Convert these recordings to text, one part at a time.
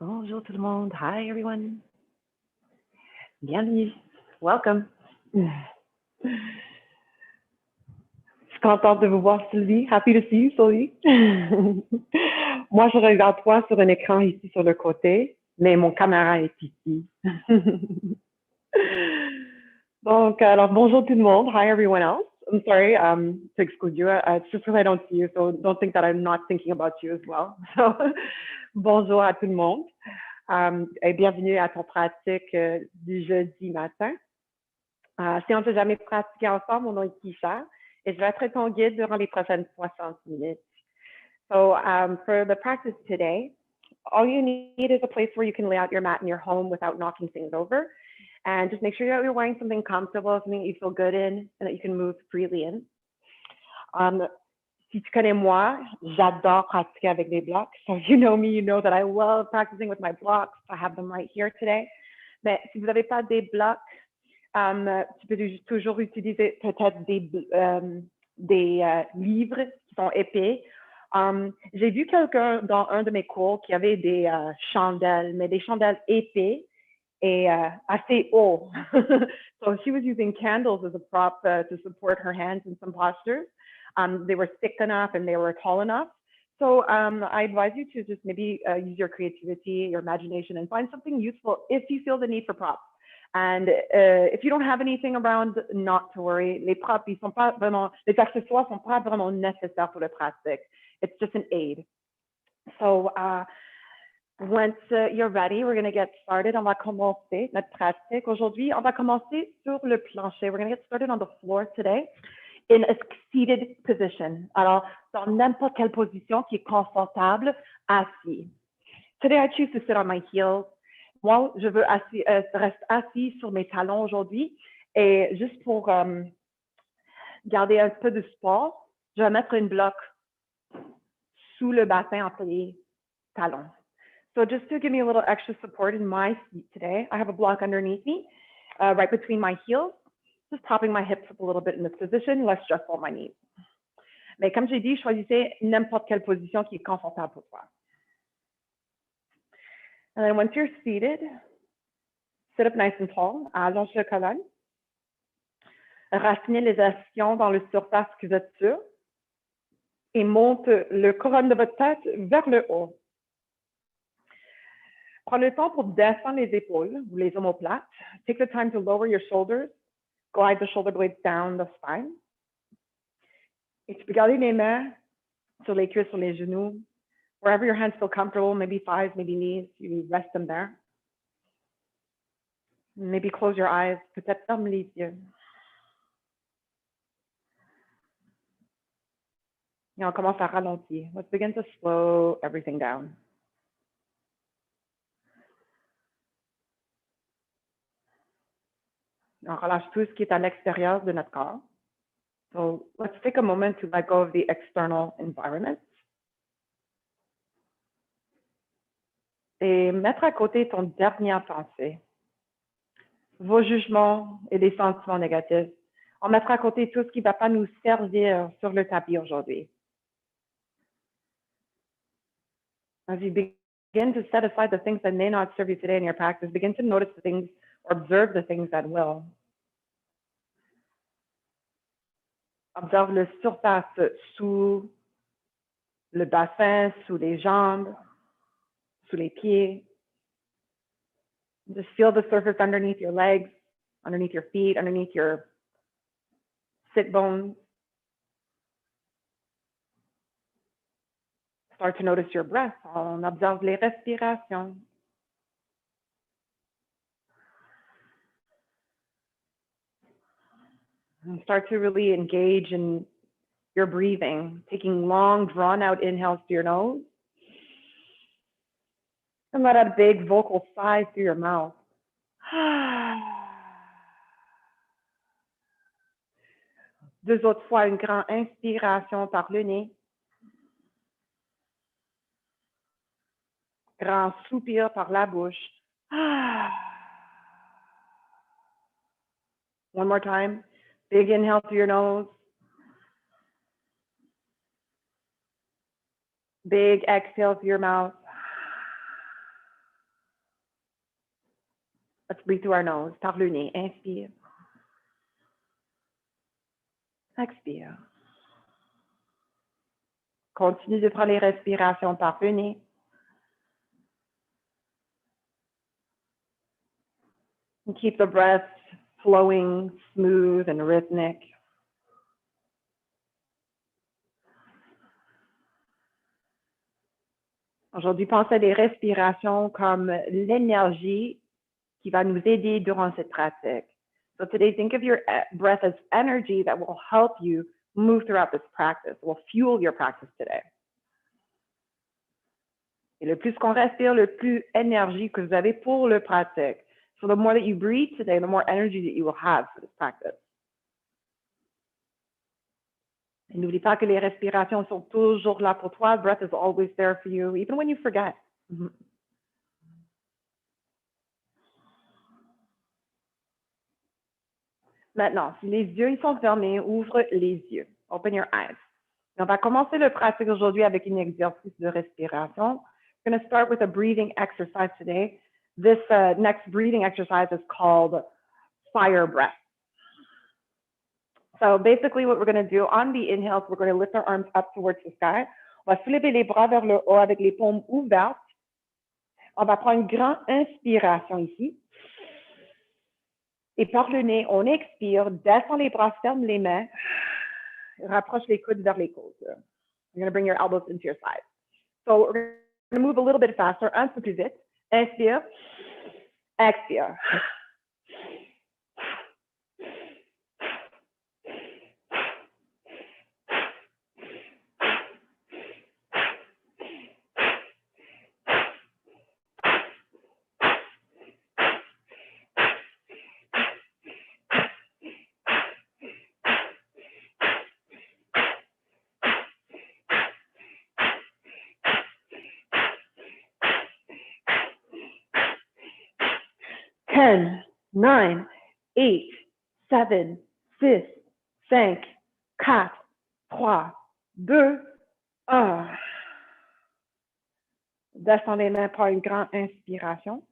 Bonjour tout le monde. Hi everyone. Bienvenue. Welcome. Je suis contente de vous voir, Sylvie. Happy to see you, Sylvie. Moi, je regarde toi sur un écran ici sur le côté, mais mon caméra est ici. Donc, alors, bonjour tout le monde. Hi everyone else. I'm sorry to exclude you. It's just because I don't see you, so don't think that I'm not thinking about you as well. So, bonjour à tout le monde. Et bienvenue à ton pratique du jeudi matin. Si on ne s'est jamais pratiqué ensemble, mon nom est Kisha et je vais être ton guide durant les prochaines 60 minutes. So for the practice today, all you need is a place where you can lay out your mat in your home without knocking things over. And just make sure that you're wearing something comfortable, something that you feel good in, and that you can move freely in. Si tu connais moi, j'adore pratiquer avec des blocks. So if you know me, you know that I love practicing with my blocks. I have them right here today. Mais si vous n'avez pas des blocs, tu peux toujours utiliser peut-être des livres qui sont épais. J'ai vu quelqu'un dans un de mes cours qui avait des chandelles, mais des chandelles épais et assez hauts. So she was using candles as a prop to support her hands in some postures. They were thick enough and they were tall enough. So I advise you to just maybe use your creativity, your imagination, and find something useful if you feel the need for props. And if you don't have anything around, not to worry. Les props, les accessoires sont pas vraiment nécessaires pour le pratique. It's just an aid. So once you're ready, we're going to get started. On va commencer notre pratique. Aujourd'hui, on va commencer sur le plancher. We're going to get started on the floor today in a seated position. Alors, dans n'importe quelle position qui est confortable, assis. Today, I choose to sit on my heels. Moi, je veux rester assis sur mes talons aujourd'hui. Et juste pour garder un peu de support, je vais mettre une bloc sous le bassin entre les talons. So just to give me a little extra support in my seat today, I have a block underneath me, right between my heels, just propping my hips up a little bit in this position, less stressful on my knees. Mais comme j'ai dit, choisissez n'importe quelle position qui est confortable pour toi. And then once you're seated, sit up nice and tall, allonge le colonne. Raffinez les actions dans le surface que vous êtes sûr et monte le couronne de votre tête vers le haut. Prenez le temps pour descendre les épaules ou les omoplates. Take the time to lower your shoulders, glide the shoulder blades down the spine. Et tu peux garder les mains sur les cuisses, sur les genoux. Wherever your hands feel comfortable, maybe thighs, maybe knees, you rest them there. Maybe close your eyes, peut-être ferme les yeux. Et on commence à ralentir. Let's begin to slow everything down. On relâche tout ce qui est à l'extérieur de notre corps. So let's take a moment to let go of the external environment. Et mettre à côté ton dernière pensée, vos jugements et des sentiments négatifs. On mettra à côté tout ce qui ne va pas nous servir sur le tapis aujourd'hui. As you begin to set aside the things that may not serve you today in your practice, begin to notice the things or observe the things that will. Observe le surface sous le bassin, sous les jambes, sous les pieds. Just feel the surface underneath your legs, underneath your feet, underneath your sit bones. Start to notice your breath. On observe les respirations. And start to really engage in your breathing, taking long, drawn-out inhales through your nose. And let out a big vocal sigh through your mouth. Deux autres fois, une grande inspiration par le nez. Grand soupir par la bouche. One more time. Big inhale through your nose. Big exhale through your mouth. Let's breathe through our nose. Par le nez. Inspire. Expire. Continue de prendre les respirations par le nez. And keep the breath flowing smooth and rhythmic. Aujourd'hui, pensez à des respirations comme l'énergie qui va nous aider durant cette pratique. So today, think of your breath as energy that will help you move throughout this practice, will fuel your practice today. Et le plus qu'on respire, le plus énergie que vous avez pour le pratique. So the more that you breathe today, the more energy that you will have for this practice. Et n'oublie pas que les respirations sont toujours là pour toi. Breath is always there for you, even when you forget. Maintenant, si les yeux ils sont fermés, ouvre les yeux. Open your eyes. Et on va commencer le pratique aujourd'hui avec un exercice de respiration. We're going to start with a breathing exercise today. This next breathing exercise is called fire breath. So basically what we're going to do on the inhales, we're going to lift our arms up towards the sky. On va soulever les bras vers le haut avec les paumes ouvertes. On va prendre une grande inspiration ici. Et par le nez, on expire, descend les bras, ferme les mains, rapproche les coudes vers les côtes. You're going to bring your elbows into your sides. So we're going to move a little bit faster, un peu plus vite. Inspire, expire. 10, 9, 8, 7, 6, 5, 4, 3, 2, 1. Descends les mains par une grande inspiration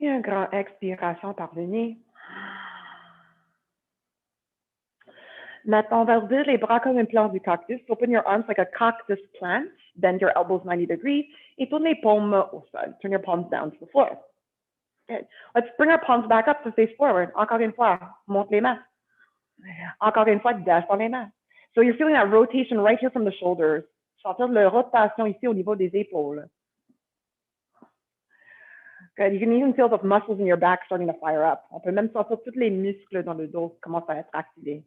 et une grande expiration par le nez. Maintenant, on va ouvrir les bras comme une plante du cactus. Open your arms like a cactus plant. Bend your elbows 90 degrees. Et tourne les paumes au sol. Turn your palms down to the floor. Good. Let's bring our palms back up to face forward. Encore une fois, monte les mains. Encore une fois, descends les mains. So you're feeling that rotation right here from the shoulders. Sentir la rotation ici au niveau des épaules. Good. You can even feel the muscles in your back starting to fire up. On peut même sentir tous les muscles dans le dos qui commencent à être activés.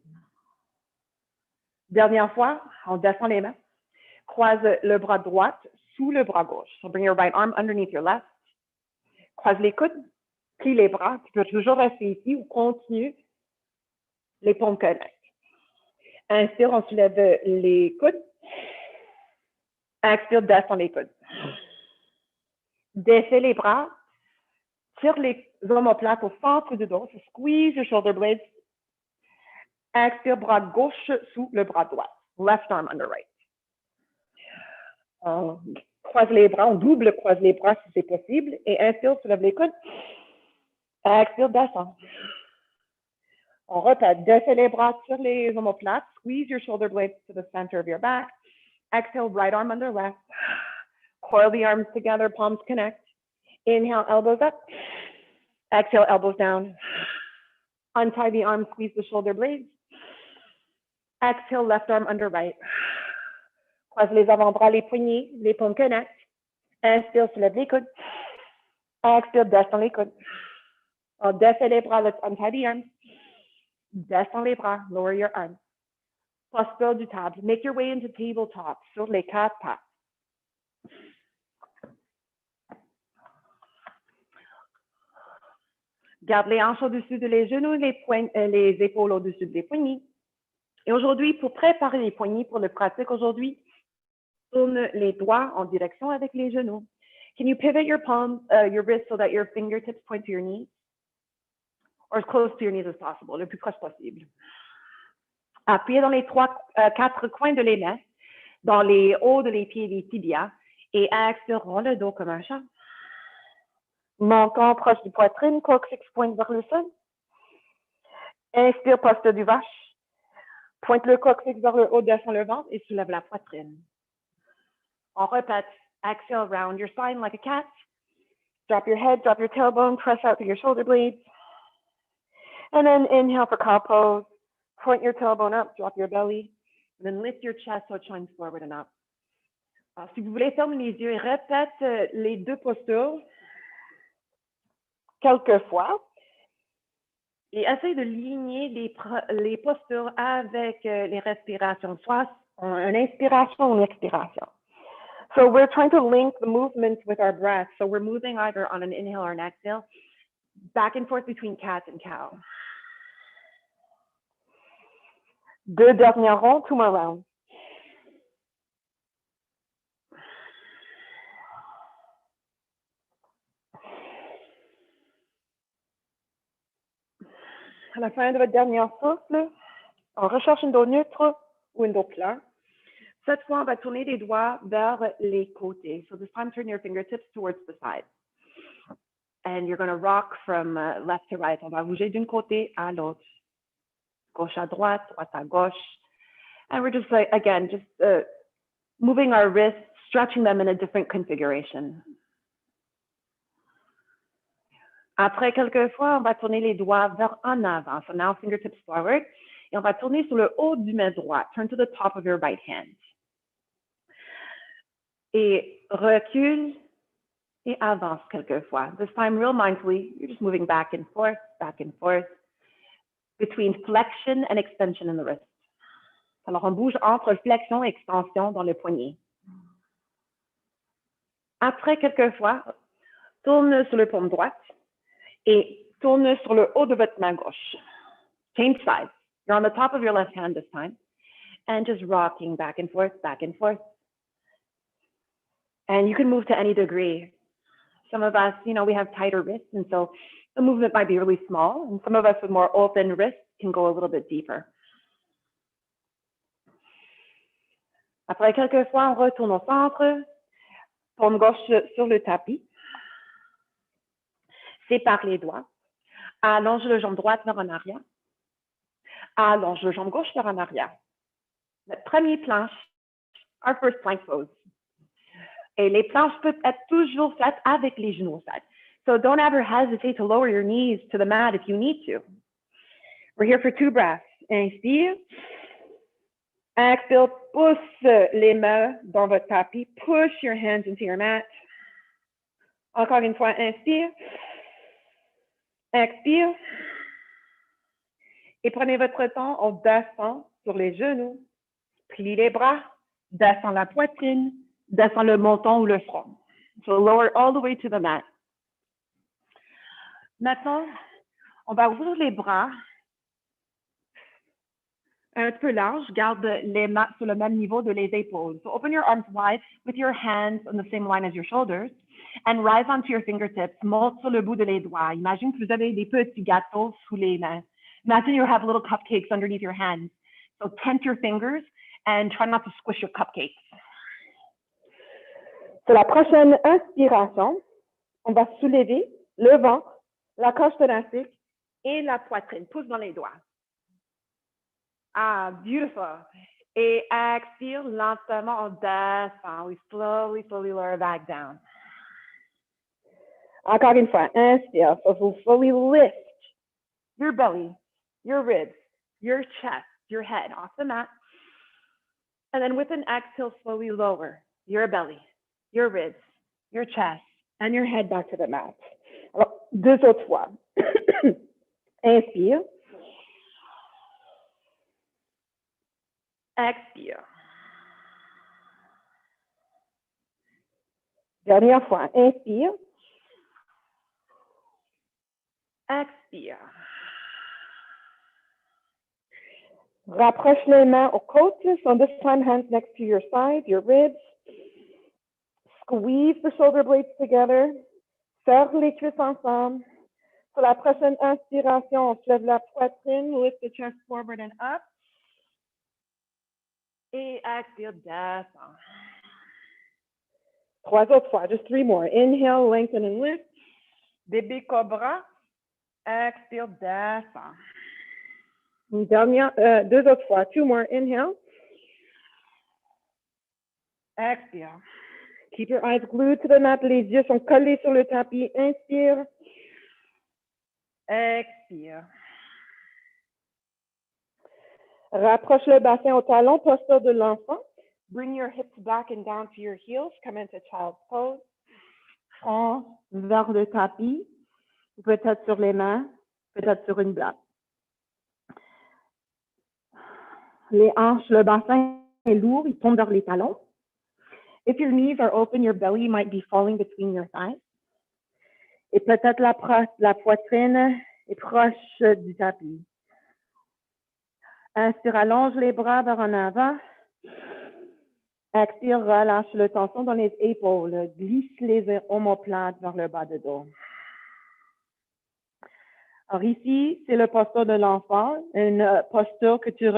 Dernière fois, on descend les mains. Croise le bras droit sous le bras gauche. So bring your right arm underneath your left. Croise les coudes, plie les bras. Tu peux toujours rester ici ou continue. Les paumes connectent. Inspire, on soulève les coudes. Expire, descend les coudes. Défais les bras. Tire les omoplates au centre du dos. So squeeze your shoulder blades. Expire, bras gauche sous le bras droit. Left arm under right. On croise les bras, on double croise les bras si c'est possible. Et inspire, soulève les coudes. Expire, descend. On répète, défais les bras, tire les omoplates. Squeeze your shoulder blades to the center of your back. Exhale, right arm under left. Coil the arms together, palms connect. Inhale, elbows up. Exhale, elbows down. Untie the arms, squeeze the shoulder blades. Exhale, left arm under right. Croise les avant-bras, les poignets, les paumes connectent. Inspire, soulève les coudes. Expire, descend les coudes. On défait les bras, let's untie the arms. Descends les bras, lower your arms. Posture du table. Make your way into tabletop sur les quatre pattes. Garde les hanches au-dessus de les genoux, les épaules au-dessus des poignets. Et aujourd'hui, pour préparer les poignets pour le pratique aujourd'hui, tourne les doigts en direction avec les genoux. Can you pivot your palms, your wrists so that your fingertips point to your knees? Or as close to your knees as possible, le plus proche possible. Appuyez dans les quatre coins de les mains, dans les hauts de les pieds, les tibias, et expire, rends le dos comme un chat. Menton proche du poitrine, coccyx pointe vers le sol. Inspire, posture du vache. Pointe le coccyx vers le haut, descend le ventre et soulève la poitrine. On répète. Exhale, round your spine like a cat. Drop your head, drop your tailbone, press out through your shoulder blades. And then inhale for cow pose. Point your tailbone up, drop your belly. And then lift your chest so it shines forward and up. Alors, si vous voulez, ferme les yeux et répète les deux postures quelques fois. Et essaye de ligner les postures avec les respirations, soit une inspiration ou une expiration. So we're trying to link the movements with our breath. So we're moving either on an inhale or an exhale, back and forth between cat and cow. Deux derniers ronds, 2 more rounds. À la fin de votre dernier souffle, on recherche une dos neutre ou une dos plat. Cette fois, on va tourner les doigts vers les côtés. So this time, turn your fingertips towards the side. And you're going to rock from left to right. On va bouger d'un côté à l'autre. Gauche à droite, droite à gauche. And we're just like, again, just moving our wrists, stretching them in a different configuration. Après quelques fois, on va tourner les doigts vers en avant. So now fingertips forward. Et on va tourner sur le haut du main droit. Turn to the top of your right hand. Et recule et avance quelques fois. This time, real mindfully, you're just moving back and forth between flexion and extension in the wrist. Alors, on bouge entre flexion et extension dans le poignet. Après quelques fois, tourne sur le paume droite et tourne sur le haut de votre main gauche. Change sides. You're on the top of your left hand this time. And just rocking back and forth, back and forth. And you can move to any degree. Some of us, we have tighter wrists, and so the movement might be really small. And some of us with more open wrists can go a little bit deeper. Après quelques fois, on retourne au centre. Paume gauche sur le tapis. Sépare les doigts. Allonge le jambe droite vers en arrière. Allonge le jambe gauche vers en arrière. Notre premier planche, our first plank pose. Et les planches peuvent être toujours faites avec les genoux faits. So don't ever hesitate to lower your knees to the mat if you need to. We're here for 2 breaths. Inspire. Exhale, pousse les mains dans votre tapis. Push your hands into your mat. Encore une fois, inspire. Expire. Et prenez votre temps, on descend sur les genoux. Plie les bras. Descend la poitrine. Descend le menton ou le front. So lower all the way to the mat. Maintenant, on va ouvrir les bras un peu large. Garde les mains sur le même niveau de les épaules. So open your arms wide with your hands on the same line as your shoulders and rise onto your fingertips. Monte sur le bout de les doigts. Imagine que vous avez des petits gâteaux sous les mains. Imagine you have little cupcakes underneath your hands. So tent your fingers and try not to squish your cupcakes. Sur la prochaine inspiration, on va soulever le ventre, la cage thoracique et la poitrine. Pousse dans les doigts. Ah, beautiful. Et expire lentement, on descend. We slowly lower back down. Encore une fois, inspire. So vous slowly lift your belly, your ribs, your chest, your head off the mat. And then with an exhale, slowly lower your belly, your ribs, your chest, and your head back to the mat. Alors, 2 autres fois. Inspire. Expire. Dernière fois. Inspire. Expire. Rapproche les mains aux côtes. So this time, hands next to your side, your ribs. Squeeze the shoulder blades together. Serre les cuisses ensemble. Sur la prochaine inspiration, on soulève la poitrine, lift the chest forward and up. Et expire, descend. 3 autres fois, just 3 more. Inhale, lengthen and lift. Bébé cobra. Expire, descend. Une dernière, deux autres fois. Two more. Inhale. Expire. Keep your eyes glued to the mat. Les yeux sont collés sur le tapis. Inspire. Expire. Rapproche le bassin au talon, posture de l'enfant. Bring your hips back and down to your heels. Come into child's pose. Front vers le tapis. Peut-être sur les mains, peut-être sur une bloc. Les hanches, le bassin est lourd, il tombe vers les talons. If your knees are open, your belly might be falling between your thighs. Et peut-être la poitrine est proche du tapis. Inspire, allonge les bras vers en avant. Expire, relâche le tension dans les épaules. Glisse les omoplates vers le bas de dos. Alors ici, c'est le posture de l'enfant, une posture que tu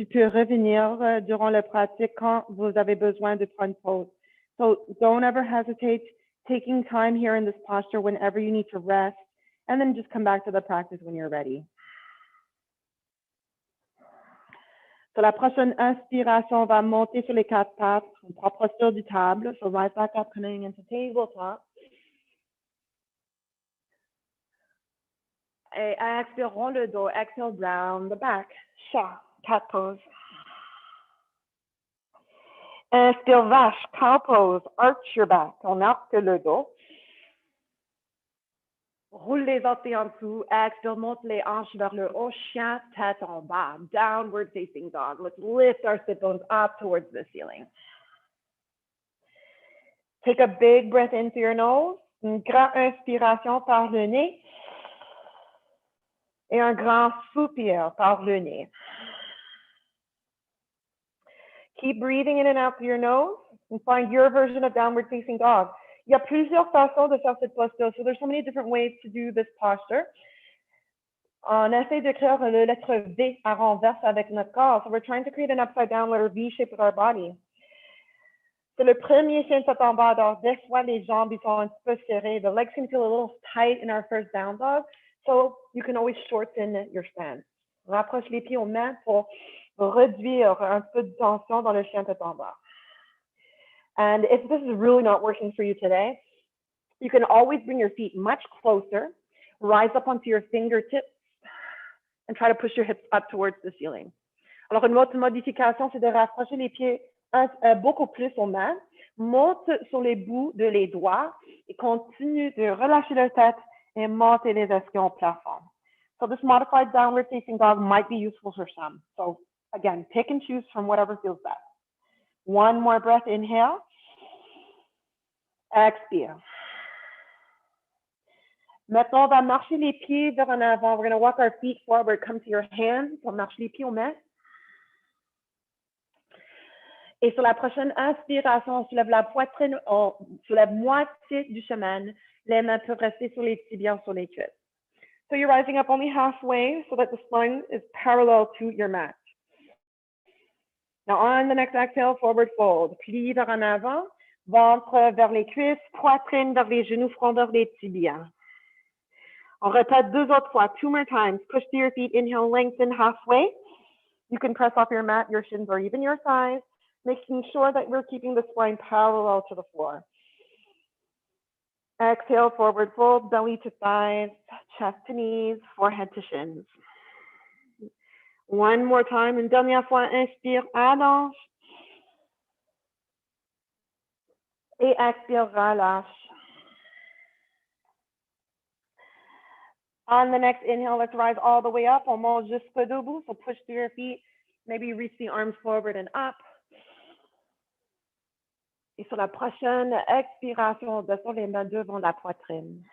peux revenir durant la pratique quand vous avez besoin de prendre pause. So don't ever hesitate taking time here in this posture whenever you need to rest, and then just come back to the practice when you're ready. So la prochaine inspiration, on va monter sur les quatre pattes, on prend posture du table, so right back up, coming into tabletop. Et expire, rond le dos, exhale, round the back, chat, cat pose. Inspire, vache, cow pose, arch your back, on arque le dos. Roule les orteils en dessous, expire, monte les hanches vers le haut, chien, tête en bas, downward facing dog. Let's lift our sit bones up towards the ceiling. Take a big breath in through your nose, une grande inspiration par le nez. Et un grand soupir par le nez. Keep breathing in and out through your nose and find your version of downward facing dog. Il y a plusieurs façons de faire cette posture. So there's so many different ways to do this posture. On essaie de créer la lettre V à renverse avec notre corps. So we're trying to create an upside down letter V shape with our body. C'est le premier chien de tête en bas. Alors, des fois, les jambes ils sont un petit peu serrées. The legs can feel a little tight in our first down dog. So you can always shorten your stance. Rapproche les pieds aux mains pour réduire un peu de tension dans le chien tête en bas. And if this is really not working for you today, you can always bring your feet much closer, rise up onto your fingertips, and try to push your hips up towards the ceiling. Alors, une autre modification, c'est de rapprocher les pieds beaucoup plus aux mains, monte sur les bouts de les doigts et continue de relâcher la tête et monter les esquins au plafond. So this modified downward facing dog might be useful for some. So again, pick and choose from whatever feels best. One more breath, inhale. Expire. Maintenant, on va marcher les pieds vers en avant. We're going to walk our feet forward. Come to your hands. On marche les pieds aux mains. Et sur la prochaine inspiration, on soulève la poitrine, on soulève moitié du chemin. Les mains peuvent rester sur les tibias, sur les cuisses. So you're rising up only halfway so that the spine is parallel to your mat. Now on the next exhale, forward fold. Plie vers en avant, ventre vers les cuisses, poitrine vers les genoux, front vers les tibias. On répète deux autres fois, two more times. Push through your feet, inhale, lengthen halfway. You can press off your mat, your shins, or even your thighs, making sure that we're keeping the spine parallel to the floor. Exhale, forward fold, belly to thighs, chest to knees, forehead to shins. One more time, une dernière fois, inspire, allonge. Et expire, relâche. On the next inhale, let's rise all the way up. On monte jusqu'au debout, so push through your feet. Maybe reach the arms forward and up. Et sur la prochaine expiration, on descend les mains devant la poitrine.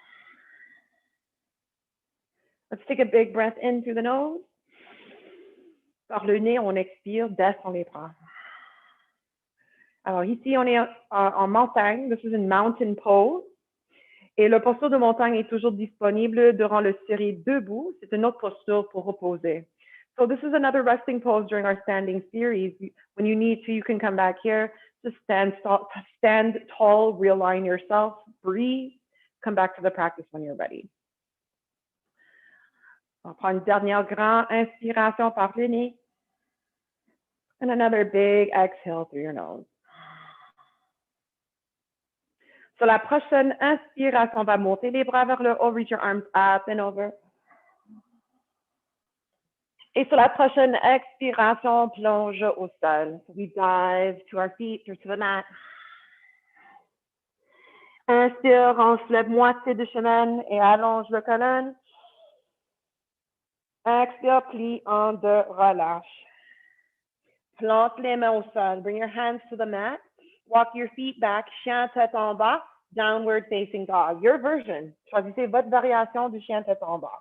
Let's take a big breath in through the nose. Par le nez, on expire, descend les bras. Alors ici, on est en montagne. This is in mountain pose. Et le posture de montagne est toujours disponible durant le série debout. C'est une autre posture pour reposer. So this is another resting pose during our standing series. When you need to, you can come back here. Just stand tall, realign yourself, breathe, come back to the practice when you're ready. On prend une dernière grande inspiration par le nez. And another big exhale through your nose. Sur la prochaine inspiration, on va monter les bras vers le haut, reach your arms up and over. Et sur la prochaine expiration, plonge au sol. We dive to our feet or to the mat. Inspire, on se lève moitié du chemin et allonge le colonne. Expire, plie en deux, relâche. Plante les mains au sol. Bring your hands to the mat. Walk your feet back. Chien tête en bas. Downward facing dog. Your version. Choisissez votre variation du chien tête en bas.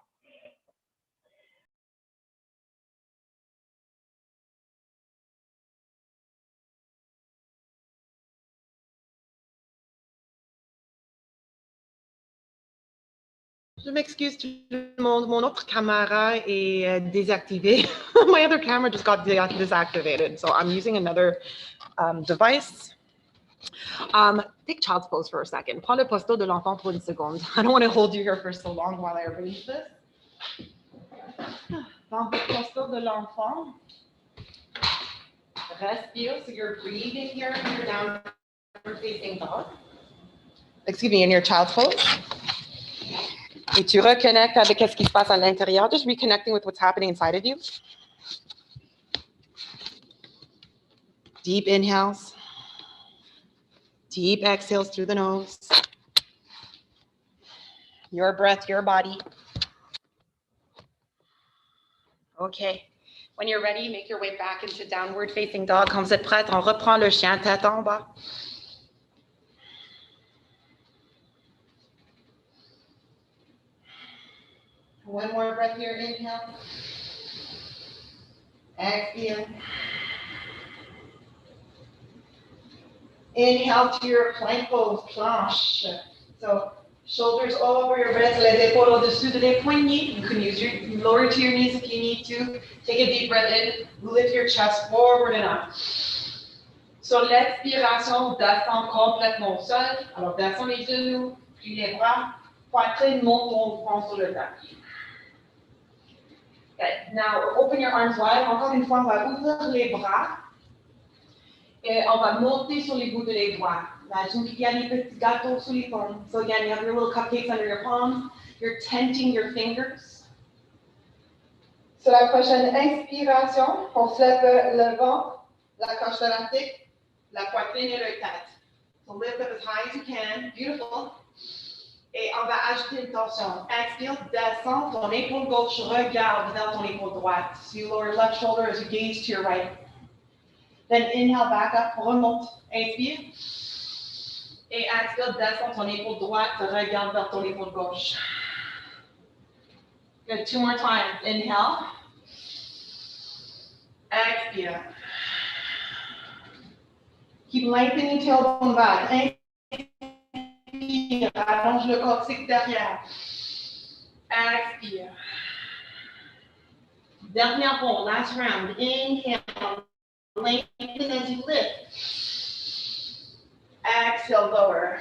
Je m'excuse tout le monde, mon autre caméra est désactivée. My other camera just got deactivated, so I'm using another device. Take child's pose for a second. Prends le posto de l'enfant pour une seconde. I don't want to hold you here for so long while I arrange this. Dans le posto de l'enfant, respire, so you're breathing here in your downward facing dog. Excuse me, in your child's pose. Et tu reconnectes avec ce qui se passe à l'intérieur, just reconnecting with what's happening inside of you. Deep inhales. Deep exhales through the nose. Your breath, your body. Okay. When you're ready, make your way back into downward facing dog. Quand vous êtes prête, on reprend le chien tête en bas. One more breath here, inhale. Exhale. Inhale to your plank pose, planche. So shoulders over your wrists, les épaules au-dessus de les poignets. You can use your lower to your knees if you need to. Take a deep breath in, lift your chest forward and up. Sur l'expiration, descends complètement au sol. Alors descends les genoux, puis les bras, poitrine, monte ton front sur le tapis. Okay, now open your arms wide. Encore une fois, on va ouvrir les bras. Et on va monter sur les bouts de les doigts. Imagine qu'il y a des petits gâteaux sous les paumes. So again, you have your little cupcakes under your palms. You're tenting your fingers. Sur la prochaine inspiration, on se lève le ventre, la cage thoracique, la poitrine et le tête. So lift up as high as you can. Beautiful. Et on va ajouter une torsion. Expire, descends, ton épaule gauche regarde vers ton épaule droite. So you lower your left shoulder as you gaze to your right. Then inhale back up, remonte, inspire. Et expire, descends ton épaule droite, regarde vers ton épaule gauche. Good, two more times. Inhale. Expire. Keep lengthening tailbone back. Inspire, allonge le coccyx derrière. Expire. Dernière fois, last round. Inhale. Lengthen as you lift. Exhale, lower.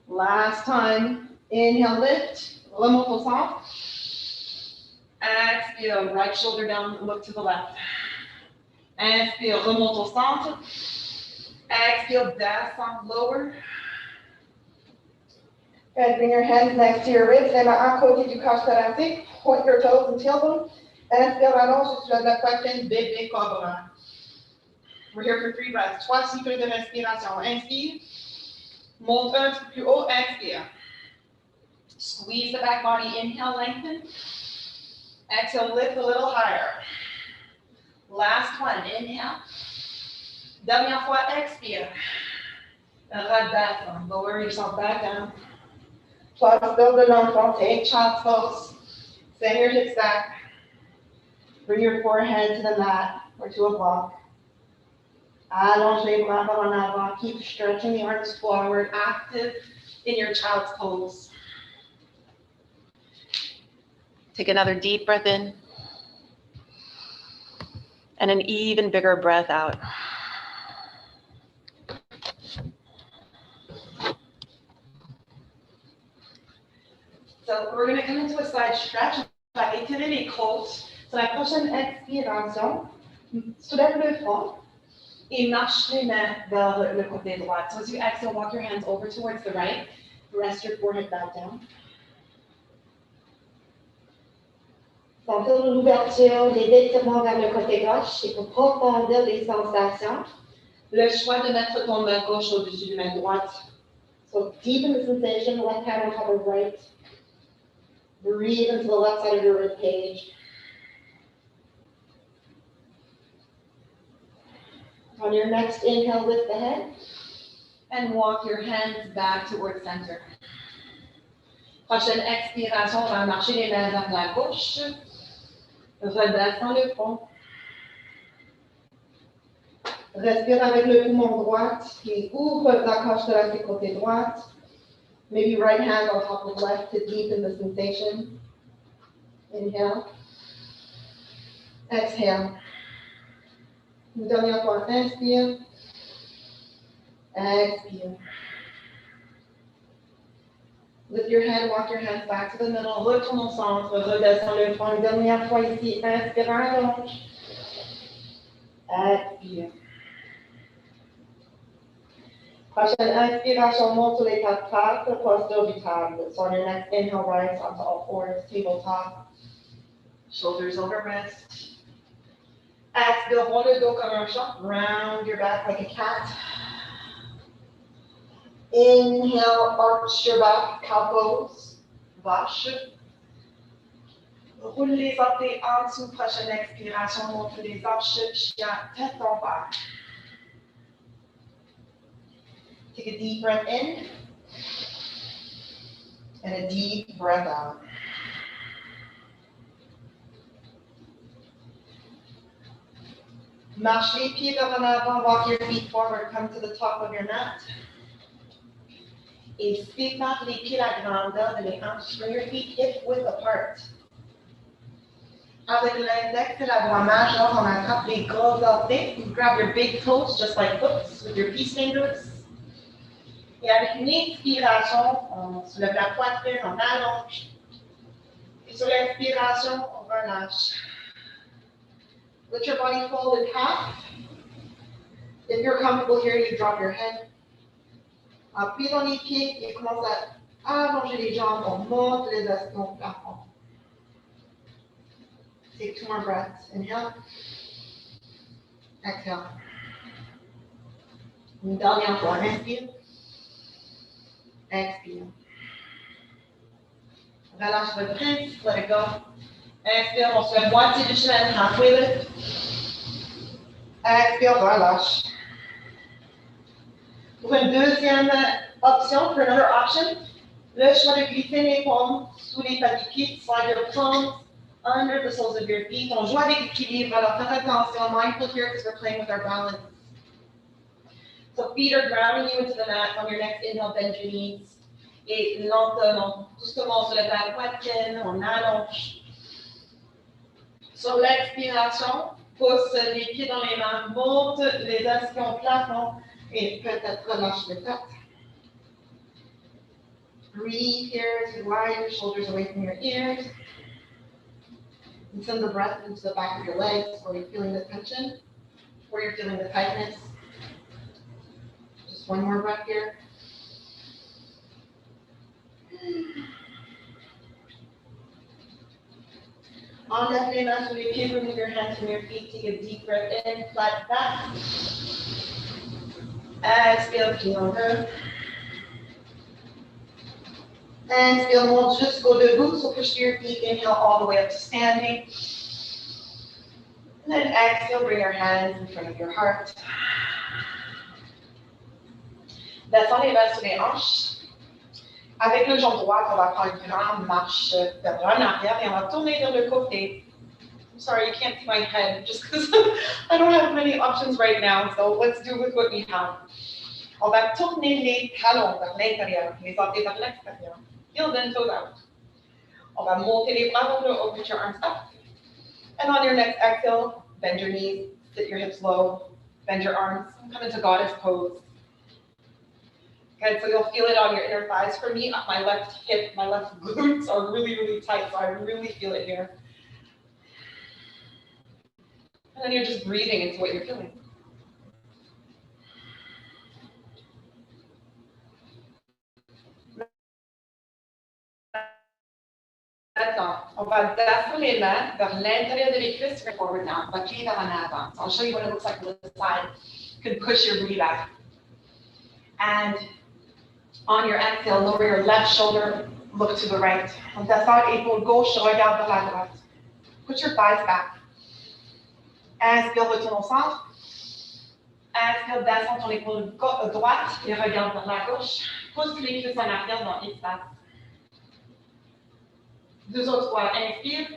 Last time. Inhale, lift. Remonte au centre. Expire, right shoulder down, look to the left. Inspire, remonte au centre. Exhale, descend, lower. Good, bring your hands next to your ribs. Les mains à côté du cage thoracique. Point your toes and tailbone. Inspire, allonge sur la poitrine, bébé cobra. We're here for 3 breaths. 3 cycles de respiration. Inspire. Monte un petit peu plus haut. Expire. Squeeze the back body. Inhale, lengthen. Exhale, lift a little higher. Last one. Inhale. Dernière fois. Expire. Redescend. Lower yourself back down. Plus build de l'enfant. Take child's pose. Send your hips back. Bring your forehead to the mat or to a block. Allonge les bras vers en avant. Keep stretching the arms forward, active in your child's pose. Take another deep breath in. And an even bigger breath out. So we're going to come into a side stretch. On va étirer les côtes. Sur la prochaine expiration, soulève le front et marche les mains vers le côté droit. So as you exhale, walk your hands over towards the right. Rest your forehead back down. Sentir l'ouverture, les étirements vers le côté gauche, c'est pour profondir les sensations. Le choix de mettre ton main gauche au-dessus de la main droite. So deepen the sensation, left hand on top of right. Breathe into the left side of your rib cage. On your next inhale, lift the head. And walk your hands back towards center. Prochaine expiration, on va marcher les mains vers la gauche. Redressons le front. Respire avec le poumon droit qui ouvre la cage thoracique côté droite. Maybe right hand on top of left to deepen the sensation. Inhale. Exhale. Une dernière fois, inspire. Expire. Lift your head, walk your hands back to the middle. Retourne au centre, redescends le front. Une dernière fois ici, inspire, allonge. Expire. Prochaine inspiration, monte sur les quatre pattes, posture du table. So on your next inhale, rise onto all fours, tabletop. Shoulders over wrist. Expire, roll le dos comme un chat. Round your back like a cat. Inhale, arch your back, cow pose. Vache. Roule les orteils en dessous. Prochaine expiration, monte les arches. Chien, tête en bas. Take a deep breath in. And a deep breath out. Marche les pieds vers en avant. Walk your feet forward. Come to the top of your mat. Et sépare les pieds la grandeur de les hanches. Bring your feet hip width apart. Avec l'index et la doigt majeur, on attrape les gros orteils. You grab your big toes just like hooks with your peace fingers. Et avec une expiration, on soulève la poitrine, on allonge. Et sur l'expiration, on relâche. Let your body fold in half. If you're comfortable here, you drop your head. Appuie dans les pieds et commence à allonger les jambes. On monte les astoms au plafond. Take 2 more breaths. Inhale. Exhale. Une dernière fois. Inspire. Expire. Relâche votre prince. Let it go. Inspire. On se fait moitié du chemin. Halfway lift. Expire. Relâche. Pour une deuxième option, for another option, le choix de glisser les paumes sous les pas du pied. Slide your palms under the soles of your feet. On joue avec l'équilibre. Alors faites attention. Mindful here because we're playing with our balance. So feet are grounding you into the mat. On your next inhale, bend your knees. Et lentement, doucement sur le bas de poitrine, on allonge. Sur l'expiration, pousse les pieds dans les mains, monte les ischions au plafond et peut-être relâche le tête. Breathe here as you widen your shoulders away from your ears. And send the breath into the back of your legs where you're feeling the tension, where you're feeling the tightness. Just one more breath here. Enlève les mains sur les pieds, remove your hands from your feet, take a deep breath in, flat back. Exhale, pied en deux. Exhale, monte jusqu'au debout, so push your feet, inhale all the way up to standing. And then exhale, bring your hands in front of your heart. Descends les mains sur les hanches. Avec le jambe droite, on va prendre une grande marche vers en arrière et on va tourner vers le côté. I'm sorry, you can't see my head just because I don't have many options right now, so let's do with what we have. On va tourner les talons vers l'intérieur, les orteils vers l'extérieur. Heels and toes out. On va monter les bras vers le haut, put your arms up. And on your next exhale, bend your knees, sit your hips low, bend your arms, come into goddess pose. Good, so you'll feel it on your inner thighs. For me, my left hip, my left glutes are really, really tight, so I really feel it here. And then you're just breathing into what you're feeling. Maintenant, on va descendre les mains vers l'intérieur de les cuisses. Forward now. On va plier vers en avant. So I'll show you what it looks like on the side. You can push your booty back. And on your exhale, lower your left shoulder, look to the right. On descend épaule gauche, regarde vers la droite. Put your thighs back. Inspire, retourne au centre. Inspire, descends ton épaule droite et regarde vers la gauche. Pousse les cuisses en arrière dans l'espace. Deux autres fois, inspire.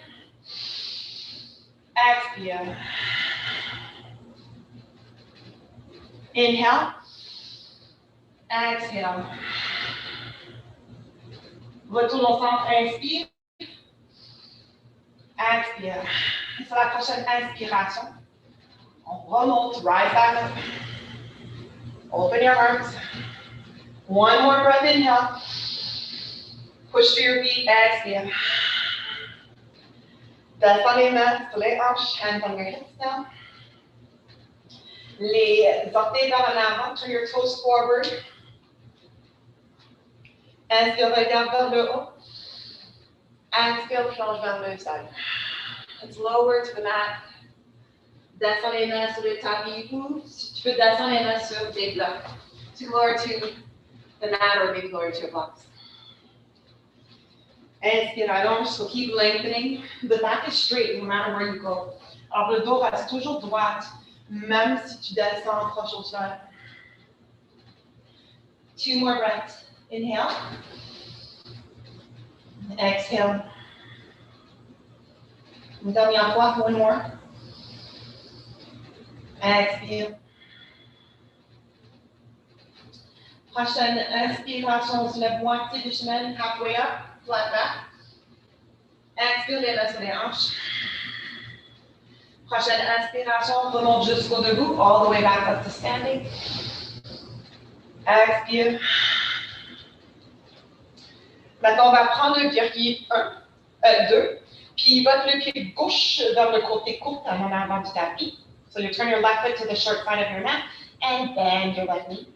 Expire. Inhale. Exhale. Retourne au centre, inspire. Expire. Et sur la prochaine inspiration, on remonte, rise back up. Open your arms. One more breath, inhale. Push through your feet, exhale. Descends les mains sur les hanches, hands on your hips now. Les orteils vers en avant, turn your toes forward. Inspire, regarde vers le haut. Expire, plonge vers le sol. It's lower to the mat. Descends les mains sur le tapis ou si tu peux descendre les mains sur tes blocs. To lower to the mat or maybe lower to your blocks. Inspire, allonge, so keep lengthening. The back is straight no matter where you go. Alors le dos reste toujours droit, même si tu descends proche au sol. Two more breaths. Inhale. Exhale. Une dernière fois, one more. Expire. Prochaine inspiration, on se lève moitié du chemin, halfway up, flat back. Expire, les mains sur les hanches. Prochaine inspiration, remonte jusqu'au debout, all the way back up to standing. Expire. Maintenant, on va prendre le guerrier 2, puis vote le pied gauche vers le côté court en avant du tapis. So you turn your left foot to the short side of your mat and bend your left knee.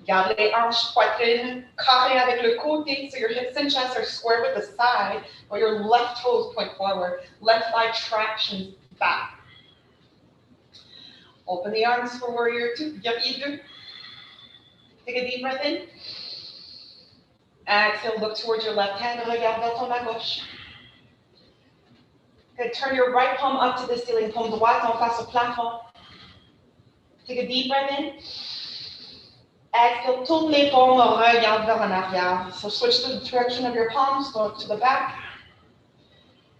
Garde les hanches, poitrine carrée avec le côté, so your hips and chest are square with the side, but your left toes point forward. Left thigh traction back. Open the arms for warrior 2, guerrier 2. Take a deep breath in. Exhale, look towards your left hand, regarde vers ton main gauche. Good, turn your right palm up to the ceiling, paume droite en face au plafond. Take a deep breath in. Exhale, tourne les paumes, regarde vers en arrière. So switch the direction of your palms, go to the back.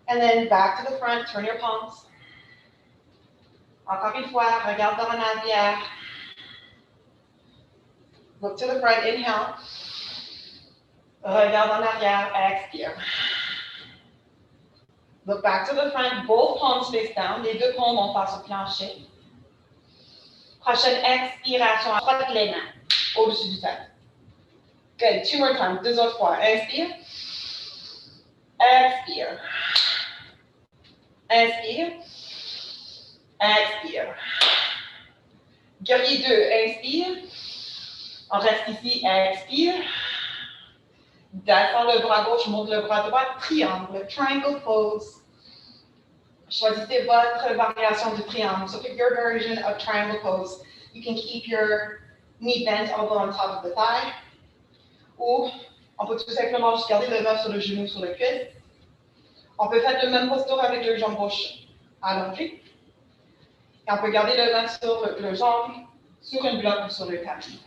And then back to the front, turn your palms. Encore une fois, regarde vers en arrière. Look to the front, inhale. Regarde en arrière, expire. Look back to the front, both palms face down, les deux paumes en face au plancher. Prochaine expiration, frotte les mains au-dessus du tapis. Good, two more times, deux autres fois. Inspire. Expire. Inspire. Expire. Guerrier 2, inspire. On reste ici, expire. Descends le bras gauche, monte le bras droit, triangle, triangle pose. Choisissez votre variation du triangle. So pick your version of triangle pose. You can keep your knee bent, elbow on top of the thigh. Ou on peut tout simplement juste garder le main sur le genou, sur le cuisse. On peut faire le même posture avec le jambe gauche allongée. Et on peut garder le main sur le jambe, sur un bloc ou sur le tapis.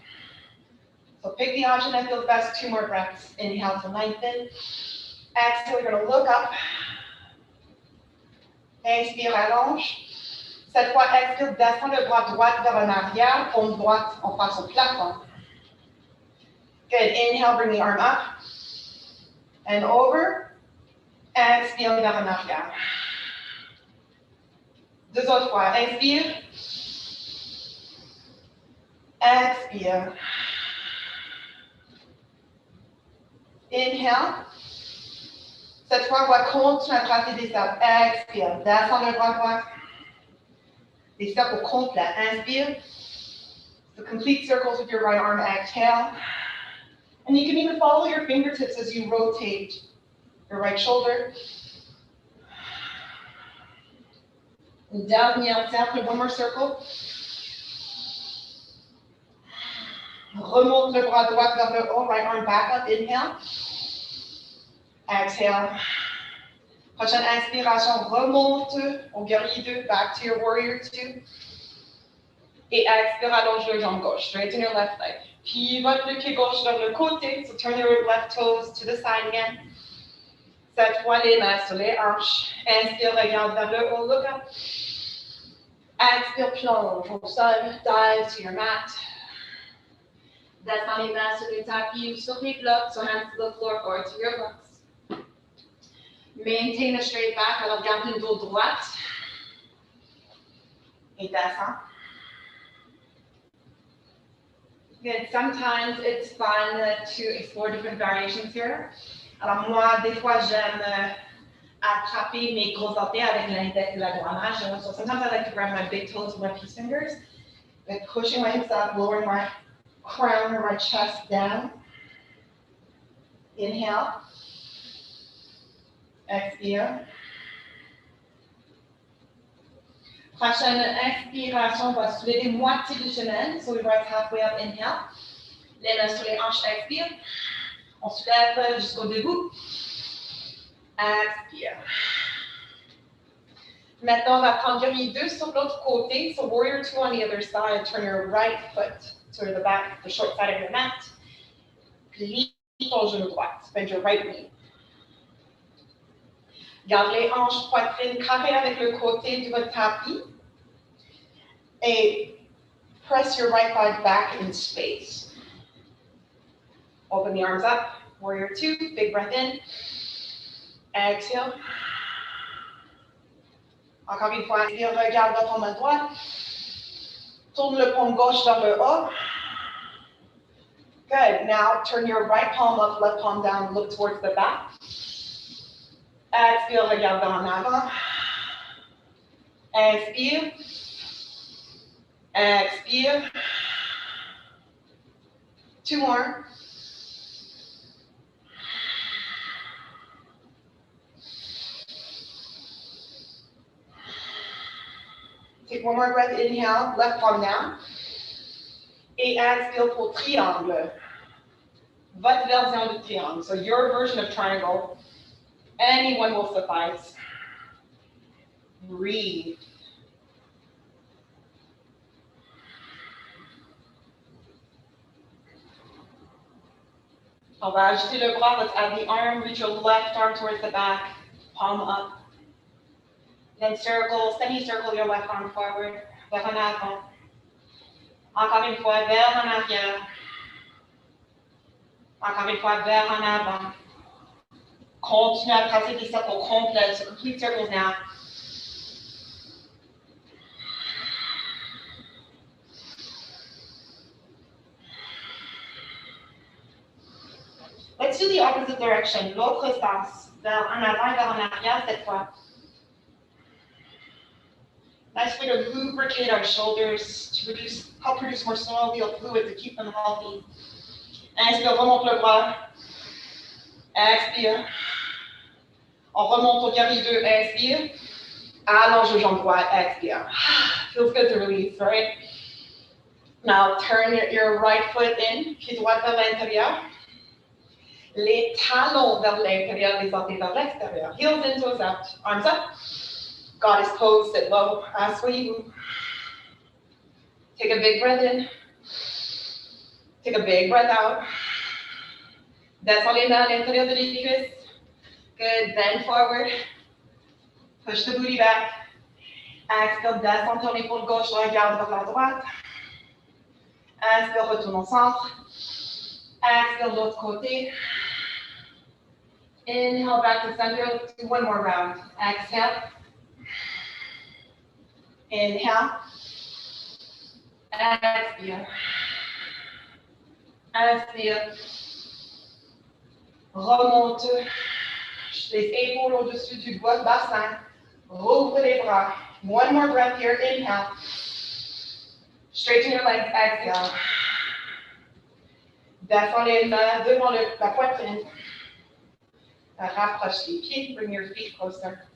So pick the option that feels best. Two more breaths. Inhale to lengthen. Exhale, you're going to look up. Inspire, allonge. Cette fois, expire, descends le bras droit vers en arrière, paume droite en face au plafond. Good. Inhale, bring the arm up and over. Expire vers en arrière. Deux autres fois. Inspire. Expire. Inhale. Cette fois, on va continuer à tracer des cercles. Expire. Descends le bras droit. Des cercles complets. Inspire. The complete circles with your right arm. Exhale. And you can even follow your fingertips as you rotate your right shoulder. Dernier cercle, one more circle. Remonte le bras droit vers le haut, right arm back up, inhale. Exhale. Prochaine inspiration, remonte au guerrier 2, back to your warrior 2. Et expire, allonge le jambe gauche, straighten your left leg. Pivote le pied gauche vers le côté, so turn your left toes to the side again. Cette fois, les mains sur les hanches. Inspire, regarde vers le haut, look up. Expire, plonge au sol, dive to your mat. Descends les mains sur le tapis ou sur les blocs, so hands to the floor or to your blocks. Maintain a straight back, alors garde le dos droit. Et descends. Good. Sometimes it's fun to explore different variations here. Alors moi, des fois, j'aime attraper mes gros orteils avec l'index et la doigt main. So sometimes I like to grab my big toes with my peace fingers, like pushing my hips up, lowering my crown or my chest down. Inhale. Expire. Prochaine expiration, on va soulever moitié du chemin. So we rise halfway up, inhale. Les mains sur les hanches, expire. On soulève jusqu'au debout. Expire. Maintenant, on va prendre guerrier 2 sur l'autre côté. So warrior 2 on the other side. Turn your right foot to the back, the short side of your mat. Plie ton genou droit. Bend your right knee. Garde les hanches, poitrine carrée avec le côté de votre tapis. Et press your right thigh back in space. Open the arms up. Warrior 2, big breath in. Exhale. Encore une fois, inspire, regarde votre main droite. Tourne le paume gauche vers le haut. Good. Now turn your right palm up, left palm down, look towards the back. Expire, regarde vers en avant. Inspire. Expire. 2 more. Take one more breath, inhale, left palm down. Et expire pour triangle. Votre version de triangle. So your version of triangle. Anyone will suffice. Breathe. On va ajouter le bras. Let's add the arm. Reach your left arm towards the back. Palm up. Then circle, semi-circle your left arm forward. Vers en avant. Encore une fois, vers en arrière. Encore une fois, vers en avant. Continue à tracer des cercles complets, so complete circles now. Let's do the opposite direction. L'autre sens, vers en avant et vers en arrière cette fois. Nice way to lubricate our shoulders, to help produce more synovial fluid to keep them healthy. Inspire, remonte le bras. Expire. On remonte au guerrier 2, inspire. Allonge le jambe droit, expire. Feels good to release, right? Now turn your right foot in, pied droit vers l'intérieur. Les talons vers l'intérieur, les orteils vers l'extérieur. Heels in, toes out, arms up. Goddess pose, sit low, asseyez-vous. Take a big breath in. Take a big breath out. Descends les mains à l'intérieur de les cuisses. Good, bend forward. Push the booty back. Expire, descends ton épaule gauche, regarde vers la droite. Inspire, retourne au centre. Expire, l'autre côté. Inhale, back to center. Do one more round. Exhale. Inhale. Expire. Expire. Remonte les épaules au-dessus du bas de bassin. Rouvre les bras. One more breath here. Inhale. Straighten your legs. Exhale. Descends les mains devant la poitrine. Rapproche les pieds. Bring your feet closer.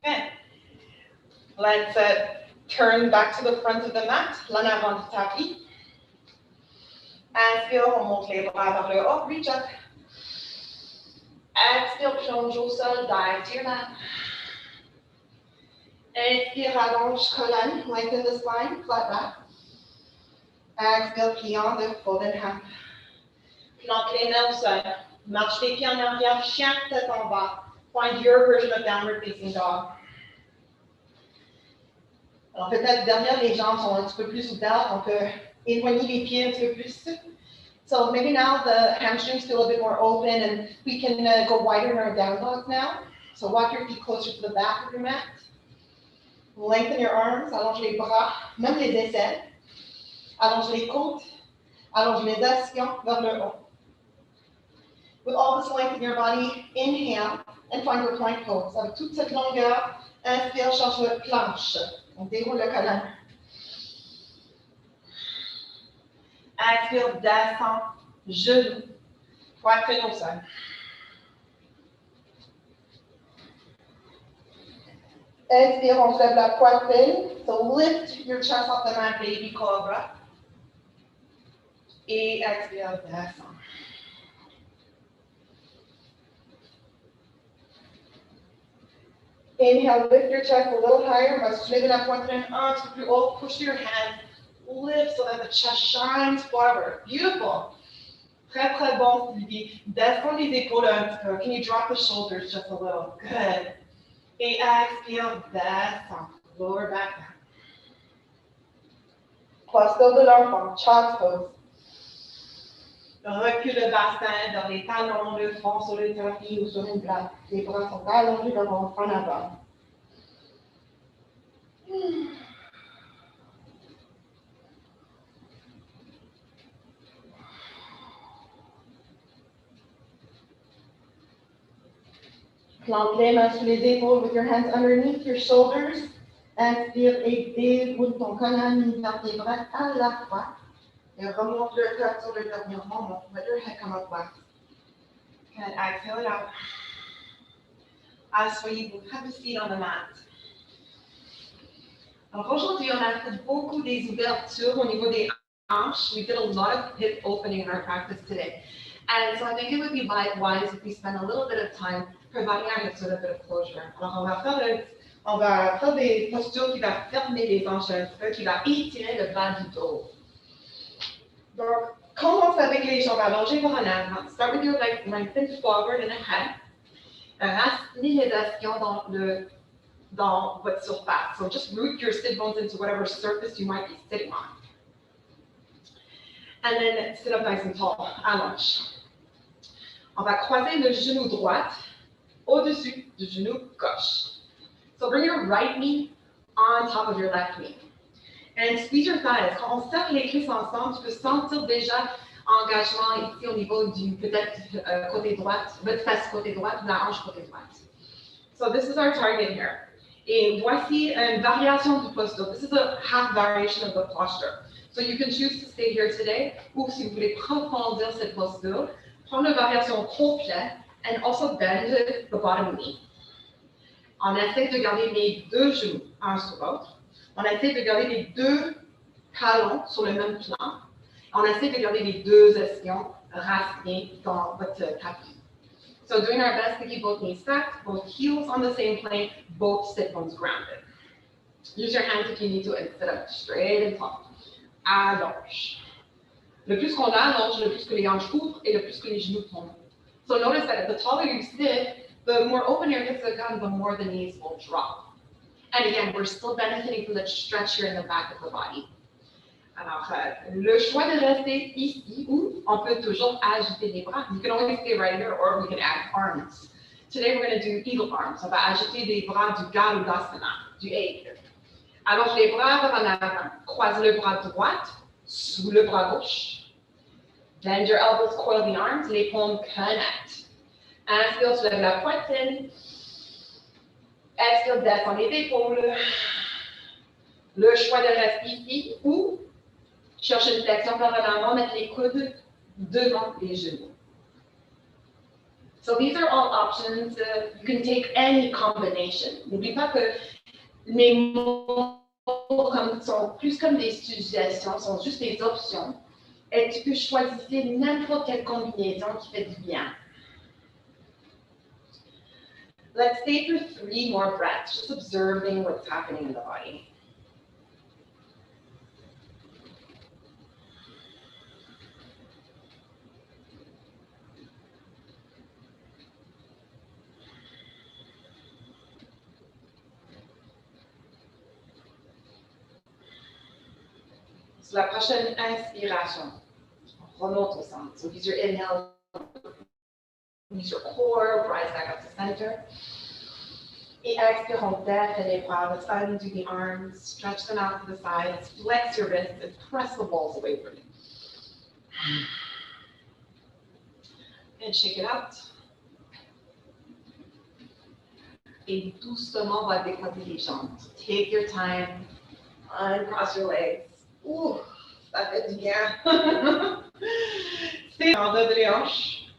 Okay. Let's turn back to the front of the mat. L'en avant du tapis. Inspire, on monte les bras vers le haut. Reach up. Expire, plonge au sol. Dive to your mat. Inspire, allonge colonne. Lengthen the spine. Flat back. Expire, pliant de fold in half. Planque les mains au sol. Marche les pieds en arrière. Chien, tête en bas. Find your version of downward facing dog. Alors peut-être derrière les jambes sont un petit peu plus ouvertes, on peut éloigner les pieds un petit peu plus. So maybe now the hamstrings feel a bit more open and we can go wider in our down dogs now. So walk your feet closer to the back of your mat. Lengthen your arms, allonge les bras, même les aisselles. Allonge les côtes, allonge les ischions vers le haut. With all this length in your body, inhale and find your plank pose. Avec toute cette longueur, inspire, change de planche. On déroule le colonne. Expire, descend, genou, poitrine au sol. Expire, on lève la poitrine. So lift your chest off the mat, baby cobra. Et expire, descend. Inhale, lift your chest a little higher. On va soulever la poitrine un petit peu plus haut. Push your hand. Lift so that the chest shines forward. Beautiful. Très, très bon, Sylvie. Descends les épaules un petit peu. Can you drop the shoulders just a little? Good. Et expire, descend. Lower back down. Posture de l'enfant. Child's pose. Recule le bassin dans les talons, le front sur le tapis ou sur une plaque. Les bras sont allongés devant, en avant. Plante les mains sous les épaules with your hands underneath your shoulders. Inspire et déroule ton colonne vertébrale à la fois. Et remonte le cœur sur le dernier moment. Let your head come up last. And exhale it out. Asseyez-vous. Have a seat on the mat. Alors aujourd'hui, on a fait beaucoup des ouvertures au niveau des hanches. We did a lot of hip opening in our practice today. And so I think it would be wise if we spend a little bit of time providing our hips with a bit of closure. Alors on va faire des postures qui vont fermer les hanches un petit peu, qui vont étirer le bas du dos. Donc, commence avec les jambes allongées vers en avant. Start with your legs lengthened forward and ahead. Ramenez les ischions dans votre surface. So just root your sit bones into whatever surface you might be sitting on. And then sit up nice and tall. Allonge. On va croiser le genou droit au-dessus du genou gauche. So bring your right knee on top of your left knee. And squeeze your thighs. Quand on serre les cuisses ensemble, tu peux sentir déjà engagement ici au niveau du peut-être côté droite, votre fesse côté droite, la hanche côté droite. So this is our target here. Et voici une variation du posture. This is a half variation of the posture. So you can choose to stay here today, ou si vous voulez profondir cette posture, prendre la variation complète, and also bend the bottom knee. On essaie de garder les deux genoux un sur l'autre. On essaie de garder les deux talons sur le même plan. On essaie de garder les deux ischions racinés dans votre tapis. So doing our best to keep both knees stacked, both heels on the same plane, both sit bones grounded. Use your hands if you need to and sit up straight and tall. Allonge. Le plus qu'on allonge, le plus que les hanches ouvrent et le plus que les genoux tombent. So notice that the taller you sit, the more open your hips become, the more the knees will drop. And again, we're still benefiting from the stretch here in the back of the body. Alors, le choix de rester ici, ou on peut toujours agiter les bras. You can always stay right here, or we can add arms. Today we're going to do eagle arms. On va agiter les bras du Garudasana, du aigle. Allonge les bras vers en avant. Croise le bras droit sous le bras gauche. Bend your elbows, coil the arms, les paumes connect. Inspire, soulève la poitrine. Expire, descend les épaules. Le choix de rester ici ou chercher une flexion vers l'avant, mettre les coudes devant les genoux. So these are all options. You can take any combination. N'oublie pas que mes mots sont plus comme des suggestions, sont juste des options. Et tu peux choisir n'importe quelle combinaison qui fait du bien. Let's stay for 3 more breaths, just observing what's happening in the body. Sur la prochaine inspiration, remonte au centre. So use your inhale, use your core, rise back up to center. Et expire, on défait les bras. Let's undo the arms, stretch them out to the sides, flex your wrists, and press the balls away from you. And shake it out. Et doucement, on va décoller les jambes. Take your time, uncross your legs. Ouh, ça fait du bien. C'est en dos de hanche.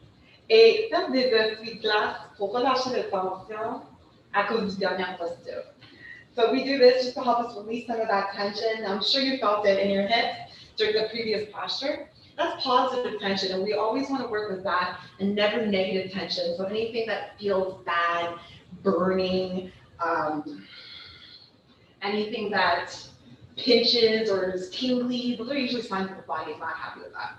Et faire des essuie glaces pour relâcher la tension à cause du dernière posture. So we do this just to help us release some of that tension. I'm sure you felt it in your hips during the previous posture. That's positive tension, and we always want to work with that and never negative tension. So anything that feels bad, burning, anything that pinches or is tingly, those are usually signs that the body is not happy with that.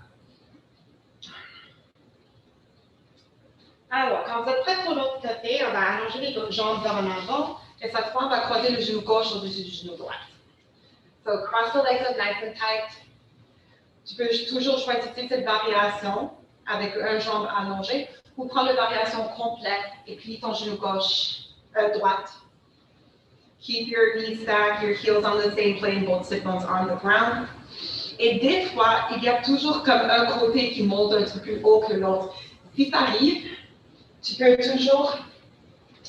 Alors, quand vous êtes prêts pour l'autre côté, on va allonger les jambes vers en avant et cette fois, on va croiser le genou gauche au-dessus du genou droit. So, cross the legs up nice and tight. Tu peux toujours choisir cette variation avec un jambe allongée ou prendre la variation complète et plie ton genou gauche, droite. Keep your knees stacked, your heels on the same plane, both sit bones on the ground. Et des fois, il y a toujours comme un côté qui monte un petit peu plus haut que l'autre. Si ça arrive, tu peux toujours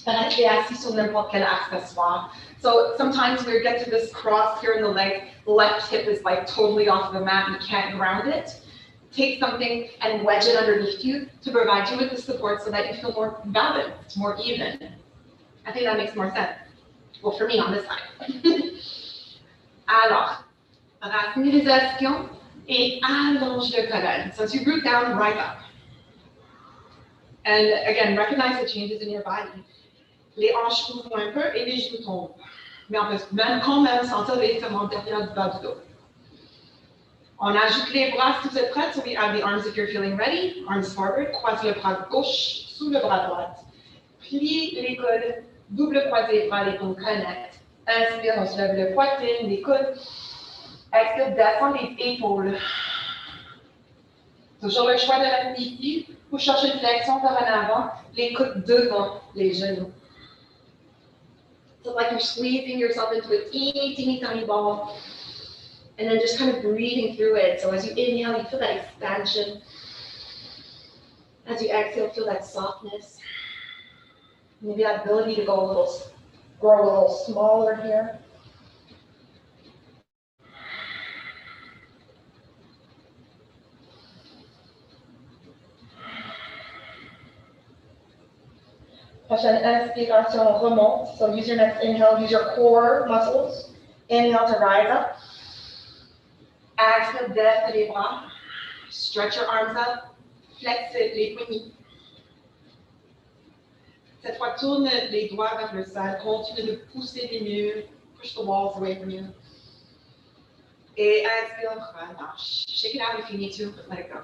rester assis sur n'importe quel accessoire. So sometimes we get to this cross here in the leg, the left hip is like totally off the mat, you can't ground it. Take something and wedge it underneath you to provide you with the support so that you feel more balanced, more even. I think that makes more sense. Well, for me on this side. Alors, racine et allonge le colonne. So as you root down, rise up. And again, recognize the changes in your body. Les hanches ouvrent un peu et les genoux tombent. Mais on peut même quand même sentir les différents derrière du bas du dos. On ajoute les bras si vous êtes prêts. So we add the arms if you're feeling ready. Arms forward. Croise le bras gauche sous le bras droit. Plie les coudes. Double croisé, bras, les paumes connect. Inspire, on soulève le poitrine, les coudes. Expire, descend les épaules. Toujours le choix de rester ici. Vous cherchez une flexion vers en avant, les coudes devant les genoux. So like you're squeezing yourself into a teeny tiny ball, and then just kind of breathing through it. So as you inhale, you feel that expansion. As you exhale, feel that softness. Maybe that ability to grow a little smaller here. Prochaine inspiration, remonte. So use your next inhale, use your core muscles. Inhale to rise up. Exhale, défais les bras. Stretch your arms up. Flex les poignets. Cette fois, tourne les doigts vers le sol. Continue de pousser les murs. Push the walls away from you. Et expire, relâche. Shake it out if you need to, but let it go.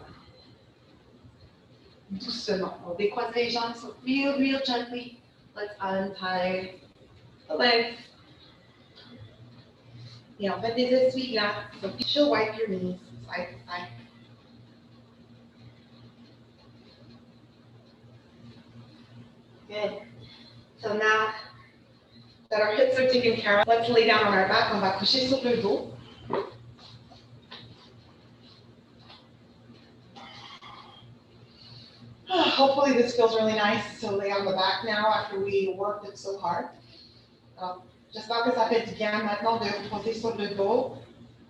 Doucement. On décroise les jambes, so real gently. Let's untie the legs. Et on fait des essuie-glaces. So she'll wipe your knees side to side. Good. So now that our hips are taken care of, let's lay down on our back. On va coucher sur le dos. Hopefully this feels really nice to lay on the back now after we worked it so hard. J'espère que ça fait du bien maintenant de reposer sur le dos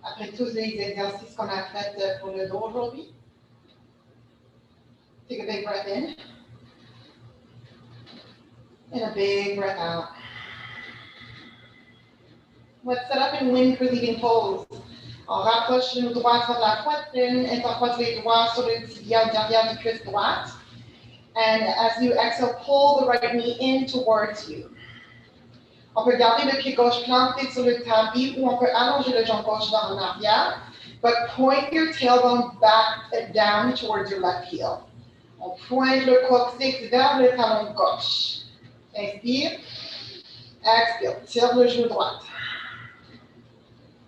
après tous les exercices qu'on a fait pour le dos aujourd'hui. Take a big breath in and a big breath out. Let's set up in wind relieving pose. On rapproche le genou droit sur la poitrine, intercroise les doigts sur le tibia derrière du cuisse droite. And as you exhale, pull the right knee in towards you. On peut garder le pied gauche planté sur le tapis ou on peut allonger le jambe gauche vers en arrière, but point your tailbone back and down towards your left heel. On pointe le coccyx vers le talon gauche. Inspire, expire, tire le genou droit.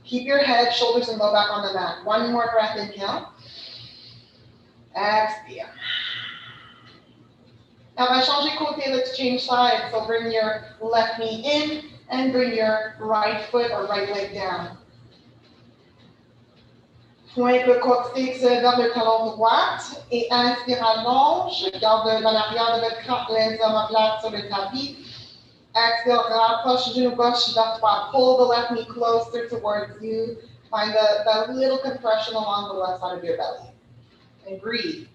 Keep your head, shoulders, and low back on the mat. One more breath, inhale. Expire. Now, by changer côté, let's change sides. So bring your left knee in and bring your right foot or right leg down. Pointe le coccyx vers le talon droit et inspire, allonge. Garde l'arrière de votre crampe, les omoplates sur le tapis. Exhale, rapproche le genou gauche vers toi. Pull the left knee closer towards you. Find that little compression along the left side of your belly. And breathe.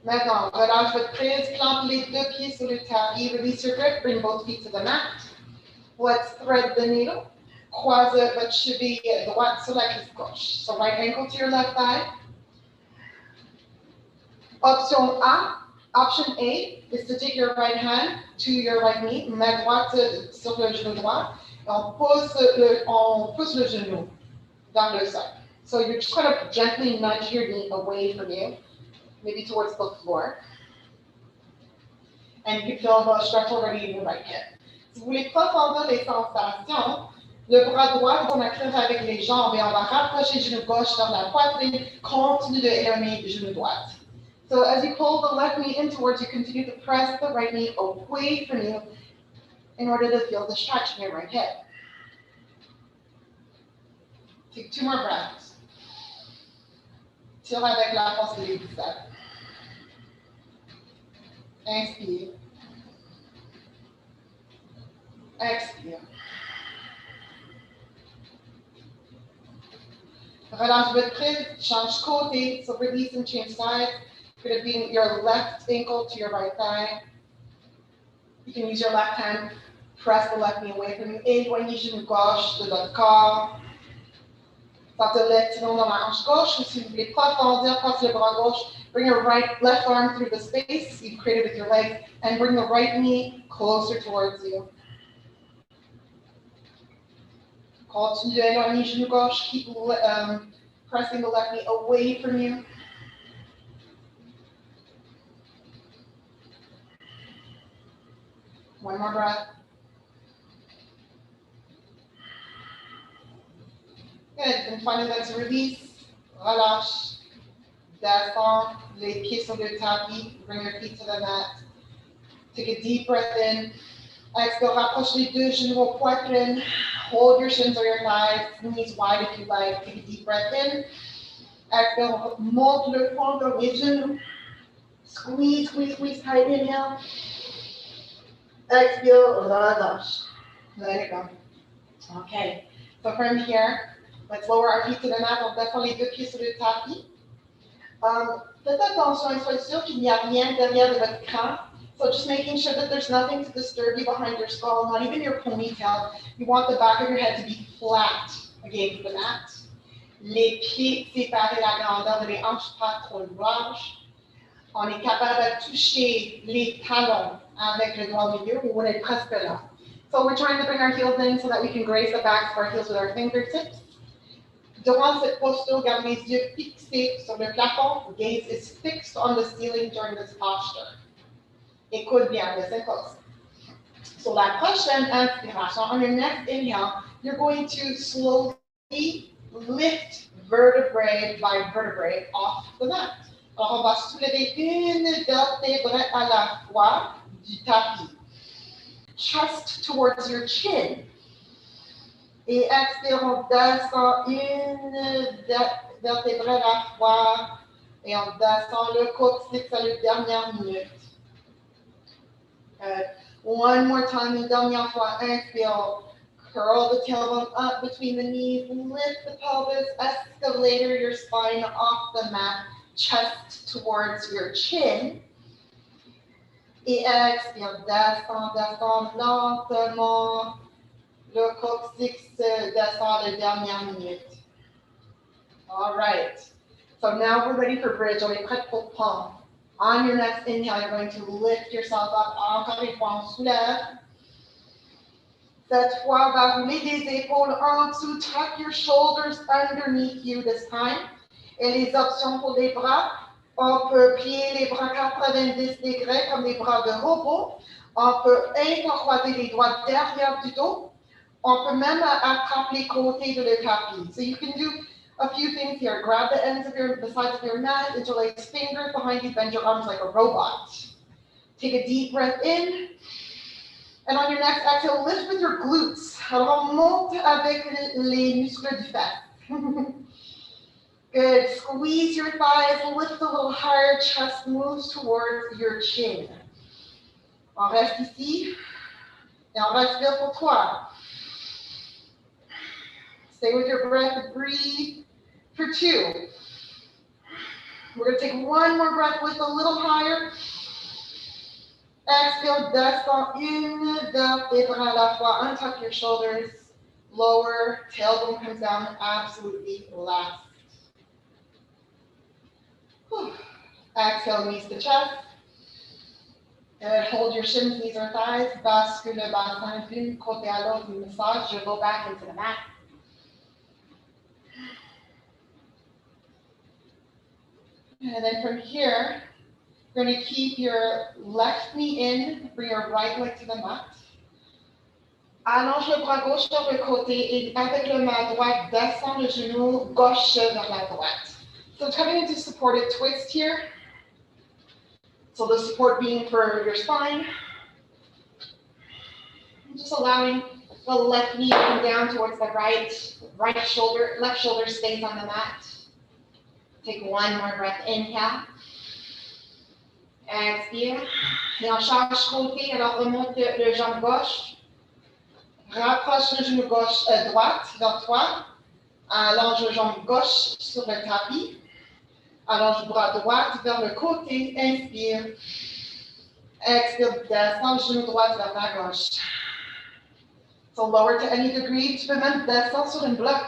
Maintenant, relâche votre prise, plante les deux pieds sur le tapis, release your grip, bring both feet to the mat. Let's thread the needle. Croise votre cheville droite sur la cuisse gauche. So right ankle to your left thigh. Option A is to take your right hand to your right knee, main droite sur le genou droit, et on pousse le genou vers le sol. So you're just going to gently nudge your knee away from you, maybe towards the floor. And you can feel the stretch already in your right hip. Si vous voulez profondir les sensations, le bras droit, on accroche avec les jambes et on va rapprocher le genou gauche vers la poitrine, continue de éloigner le genou droit. So as you pull the left knee in towards you, continue to press the right knee away from you in order to feel the stretch in your right hip. Take 2 more breaths. Tire avec la force de l'épaule. Inspire. Expire. Relâche votre prise, change côté, so release and change sides. You're going to bring your left ankle to your right thigh. You can use your left hand, press the left knee away from you. Éloignez genou gauche de votre corps. Sortez le talon dans la hanche gauche, ou si vous voulez profondir, passe le bras gauche. Bring your left arm through the space you've created with your legs, and bring the right knee closer towards you. Continue to éloigner genou gauche. Keep pressing the left knee away from you. One more breath. Good. And finally, let's release. Relâche. Descend. Les pieds sur le tapis. Bring your feet to the mat. Take a deep breath in. Exhale, rapproche les deux genoux aux poitrines. Hold your shins or your thighs, knees wide if you like. Take a deep breath in. Exhale, monte le fond de les genoux. Squeeze, squeeze, squeeze, tight inhale. Exhale, relâche. Let it go. Okay, so from here, let's lower our feet to the mat. On descend les deux pieds sur le tapis. Faites attention, soyez sûr qu'il n'y a rien derrière de votre crâne. So just making sure that there's nothing to disturb you behind your skull, not even your ponytail. You want the back of your head to be flat against the mat. Les pieds séparés, la grandeur de les hanches pas trop larges. On est capable de toucher les talons avec le doigt milieu ou on est presque là. So we're trying to bring our heels in so that we can grace the backs of our heels with our fingertips. Durant cette posture, garde les yeux fixés sur le plafond. Gaze is fixed on the ceiling during this posture. Écoute bien, listen close. So la prochaine inspiration, on your next inhale, you're going to slowly lift vertebrae by vertebrae off the mat. Alors, on va soulever une vertébrae à la fois du tapis. chest towards your chin. Et expire, on descend une vertèbre à la fois. Et on descend le coccyx à la dernière minute. One more time, une dernière fois, inspire. Curl the tailbone up between the knees, lift the pelvis, escalator your spine off the mat, chest towards your chin. Et expire, descend lentement. Le coccyx descend la dernière minute. All right. So now we're ready for bridge. On est prêt pour pump. On your next inhale, you're going to lift yourself up. Encore une fois, on soulève. Cette fois, va rouler des épaules en dessous. Tuck your shoulders underneath you this time. Et les options pour les bras, on peut plier les bras 90 degrés comme des bras de robot. On peut intercroiser les doigts derrière du dos. On peut même attraper les côtés de le tapis. So you can do a few things here. Grab the ends of the sides of your mat, interlace fingers behind you, bend your arms like a robot. Take a deep breath in. And on your next exhale, lift with your glutes. Alors, on monte avec les muscles du fesse. Good. Squeeze your thighs, lift a little higher, chest moves towards your chin. On reste ici. Et on respire pour toi. Stay with your breath, breathe for 2. We're going to take one more breath, lift a little higher. Exhale, descend une vertèbre à la fois. Untuck your shoulders. Lower, tailbone comes down, absolutely last. Whew. Exhale, knees to chest. Good. Hold your shins, knees or thighs. Bascule le bassin d'une côté à l'autre. Massage. Je go back into the mat. And then from here, you're going to keep your left knee in, bring your right leg to the mat. Allonge le bras gauche sur le côté et avec le main droite, descend le genou gauche vers la droite. So coming into supported twist here. So the support being for your spine. Just allowing the left knee to come down towards the right shoulder, left shoulder stays on the mat. Take one more breath, inhale. Expire. Et on change côté, alors remonte le jambe gauche. Rapproche le genou gauche, droite vers toi. Allonge le jambe gauche sur le tapis. Allonge le bras droit vers le côté. Inspire. Expire, descends le genou droit vers la gauche. So lower to any degree. Tu peux même descendre sur un bloc.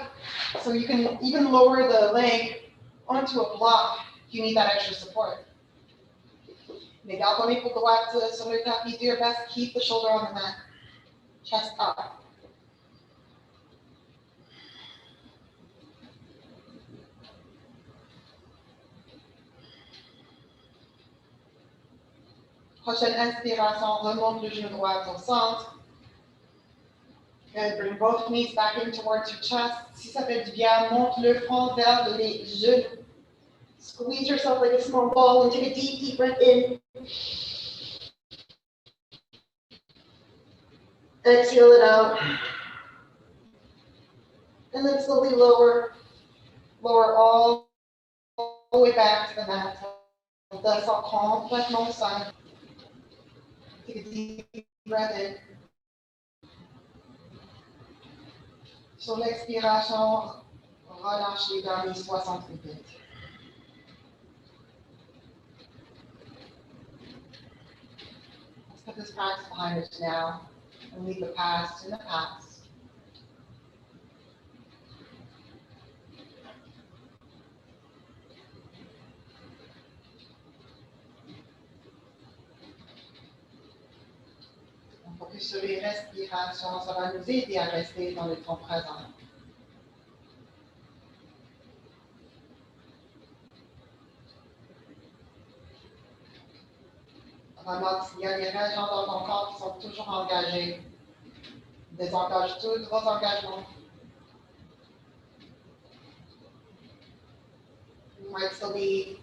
So you can even lower the leg onto a block if you need that extra support. Mais garde ton épaule droite sur le tapis. Do your best. Keep the shoulder on the mat. Chest up. Prochaine inspiration, remonte le genou droit au centre. Good. Bring both knees back in towards your chest. Si ça fait du bien, monte le front vers les genoux. Squeeze yourself like a small ball and take a deep, deep breath in. Exhale it out. And then slowly lower all the way back to the mat. Descends complètement au sol. Take a deep breath in. Sur l'expiration, relâche les derniers 60 minutes. Let's put this practice behind us now and leave the past in the past. On focus sur les respirations, ça va nous aider à rester dans le temps présent. Remarque s'il y a des régions dans ton corps qui sont toujours engagées. Désengage tous vos engagements. You might still be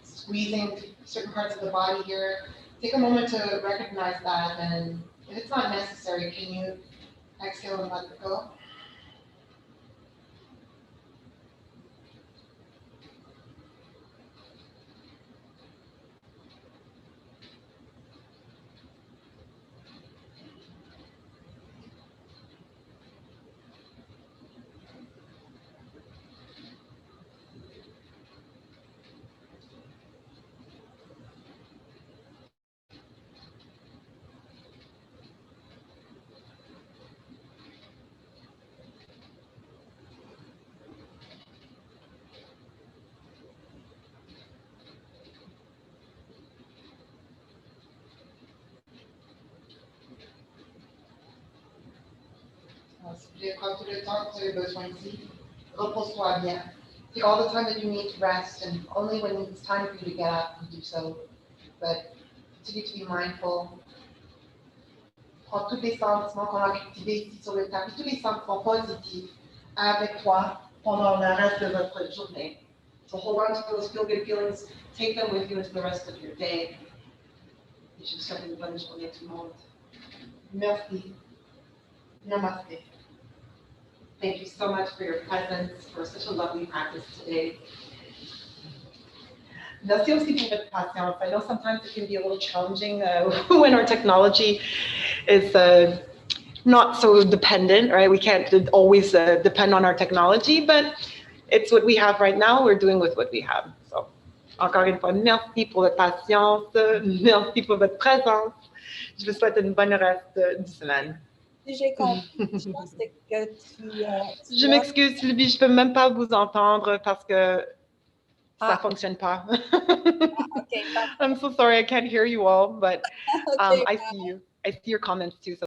squeezing certain parts of the body here. Take a moment to recognize that and If it's not necessary, can you exhale and let it go? Quand tout le temps que tu as besoin ici, repose-toi bien. Take all the time that you need to rest, and only when it's time for you to get up, you do so. But continue to be mindful. Prends tous les sentiments qu'on a activés ici sur le tapis, tous les sentiments positifs avec toi pendant le reste de votre journée. So hold on to those feel-good feelings, take them with you into the rest of your day. Et je vous souhaite une bonne journée tout le monde. Merci. Namaste. Thank you so much for your presence, for such a lovely practice today. Merci aussi pour votre patience. I know sometimes it can be a little challenging When our technology is not so dependent, right? We can't always depend on our technology, but it's what we have right now. We're doing with what we have. So, encore une fois, merci pour votre patience, merci pour votre présence. Je vous souhaite une bonne reste de semaine. Si j'ai compris, je pense que tu Je m'excuse, Sylvie, je peux même pas vous entendre parce que ça Ah. fonctionne pas. Okay, I'm so sorry, I can't hear you all, but okay, I see you. I see your comments too. So